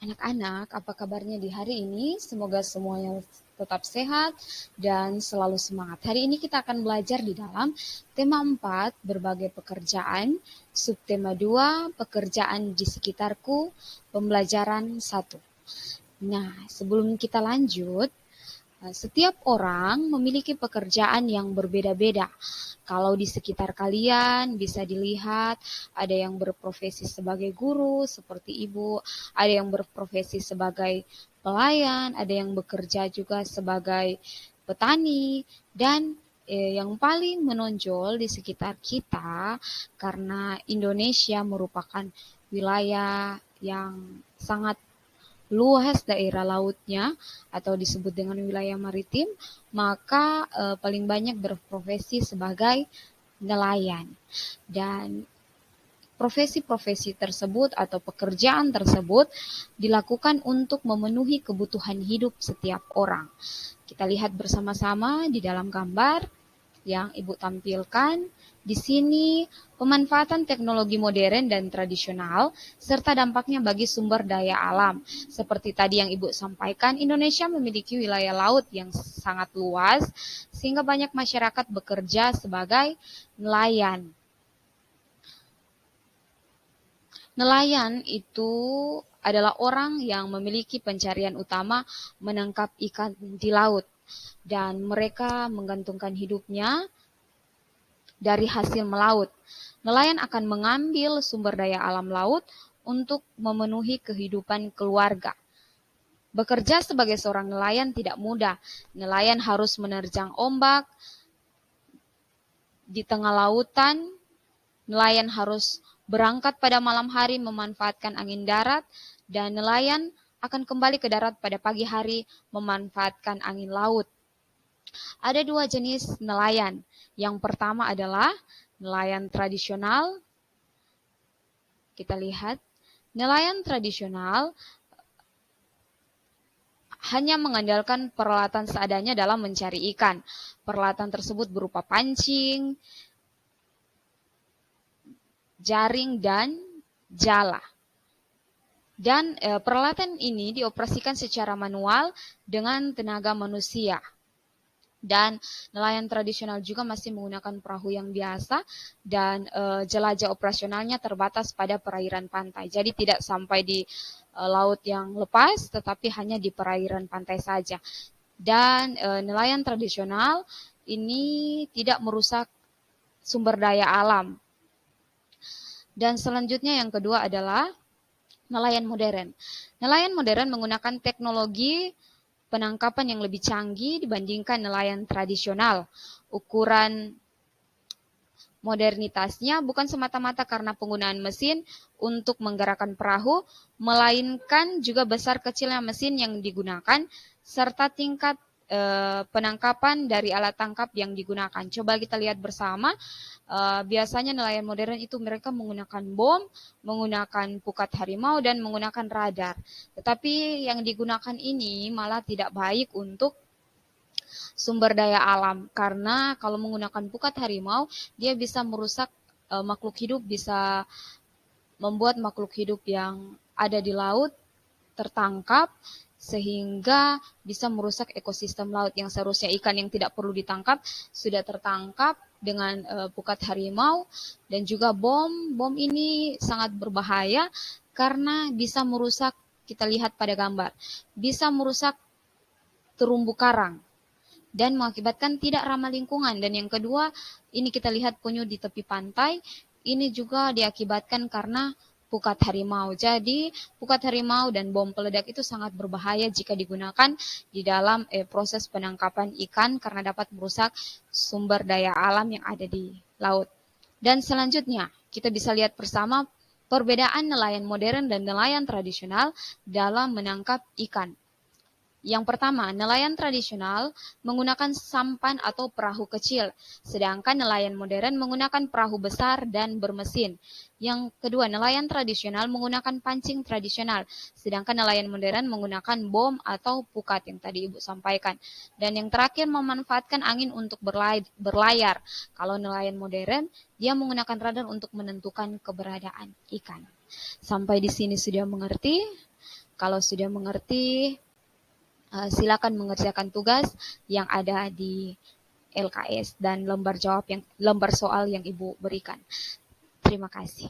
Anak-anak, apa kabarnya di hari ini? Semoga semuanya tetap sehat dan selalu semangat. Hari ini kita akan belajar di dalam tema 4, berbagai pekerjaan, subtema 2, pekerjaan di sekitarku, pembelajaran 1. Nah, sebelum kita lanjut, setiap orang memiliki pekerjaan yang berbeda-beda. Kalau di sekitar kalian bisa dilihat ada yang berprofesi sebagai guru seperti ibu, ada yang berprofesi sebagai pelayan, ada yang bekerja juga sebagai petani, dan yang paling menonjol di sekitar kita karena Indonesia merupakan wilayah yang sangat luas daerah lautnya atau disebut dengan wilayah maritim, maka paling banyak berprofesi sebagai nelayan. Dan profesi-profesi tersebut atau pekerjaan tersebut dilakukan untuk memenuhi kebutuhan hidup setiap orang. Kita lihat bersama-sama di dalam gambar yang Ibu tampilkan. Di sini pemanfaatan teknologi modern dan tradisional serta dampaknya bagi sumber daya alam. Seperti tadi yang Ibu sampaikan, Indonesia memiliki wilayah laut yang sangat luas sehingga banyak masyarakat bekerja sebagai nelayan. Nelayan itu adalah orang yang memiliki pencarian utama menangkap ikan di laut dan mereka menggantungkan hidupnya dari hasil melaut. Nelayan akan mengambil sumber daya alam laut untuk memenuhi kehidupan keluarga. Bekerja sebagai seorang nelayan tidak mudah. Nelayan harus menerjang ombak di tengah lautan. Nelayan harus berangkat pada malam hari memanfaatkan angin darat, dan nelayan akan kembali ke darat pada pagi hari memanfaatkan angin laut. Ada dua jenis nelayan. Yang pertama adalah nelayan tradisional. Kita lihat, nelayan tradisional hanya mengandalkan peralatan seadanya dalam mencari ikan. Peralatan tersebut berupa pancing, jaring, dan jala. Dan peralatan ini dioperasikan secara manual dengan tenaga manusia. Dan nelayan tradisional juga masih menggunakan perahu yang biasa dan jelajah operasionalnya terbatas pada perairan pantai. Jadi tidak sampai di laut yang lepas, tetapi hanya di perairan pantai saja. Dan nelayan tradisional ini tidak merusak sumber daya alam. Dan selanjutnya yang kedua adalah nelayan modern. Nelayan modern menggunakan teknologi penangkapan yang lebih canggih dibandingkan nelayan tradisional. Ukuran modernitasnya bukan semata-mata karena penggunaan mesin untuk menggerakkan perahu, melainkan juga besar kecilnya mesin yang digunakan, serta tingkat penangkapan dari alat tangkap yang digunakan. Coba kita lihat bersama, biasanya nelayan modern itu mereka menggunakan bom, menggunakan pukat harimau, dan menggunakan radar. Tetapi yang digunakan ini malah tidak baik untuk sumber daya alam, karena kalau menggunakan pukat harimau, dia bisa merusak makhluk hidup, bisa membuat makhluk hidup yang ada di laut tertangkap, sehingga bisa merusak ekosistem laut yang seharusnya ikan yang tidak perlu ditangkap sudah tertangkap dengan pukat harimau. Dan juga bom. Bom ini sangat berbahaya karena bisa merusak, kita lihat pada gambar, bisa merusak terumbu karang dan mengakibatkan tidak ramah lingkungan. Dan yang kedua, ini kita lihat penyu di tepi pantai, ini juga diakibatkan karena pukat harimau. Jadi pukat harimau dan bom peledak itu sangat berbahaya jika digunakan di dalam proses penangkapan ikan karena dapat merusak sumber daya alam yang ada di laut. Dan selanjutnya kita bisa lihat bersama perbedaan nelayan modern dan nelayan tradisional dalam menangkap ikan. Yang pertama, nelayan tradisional menggunakan sampan atau perahu kecil, sedangkan nelayan modern menggunakan perahu besar dan bermesin. Yang kedua, nelayan tradisional menggunakan pancing tradisional, sedangkan nelayan modern menggunakan bom atau pukat yang tadi Ibu sampaikan. Dan yang terakhir, memanfaatkan angin untuk berlayar. Kalau nelayan modern, dia menggunakan radar untuk menentukan keberadaan ikan. Sampai di sini sudah mengerti? Kalau sudah mengerti, silakan mengerjakan tugas yang ada di LKS dan lembar soal yang Ibu berikan. Terima kasih.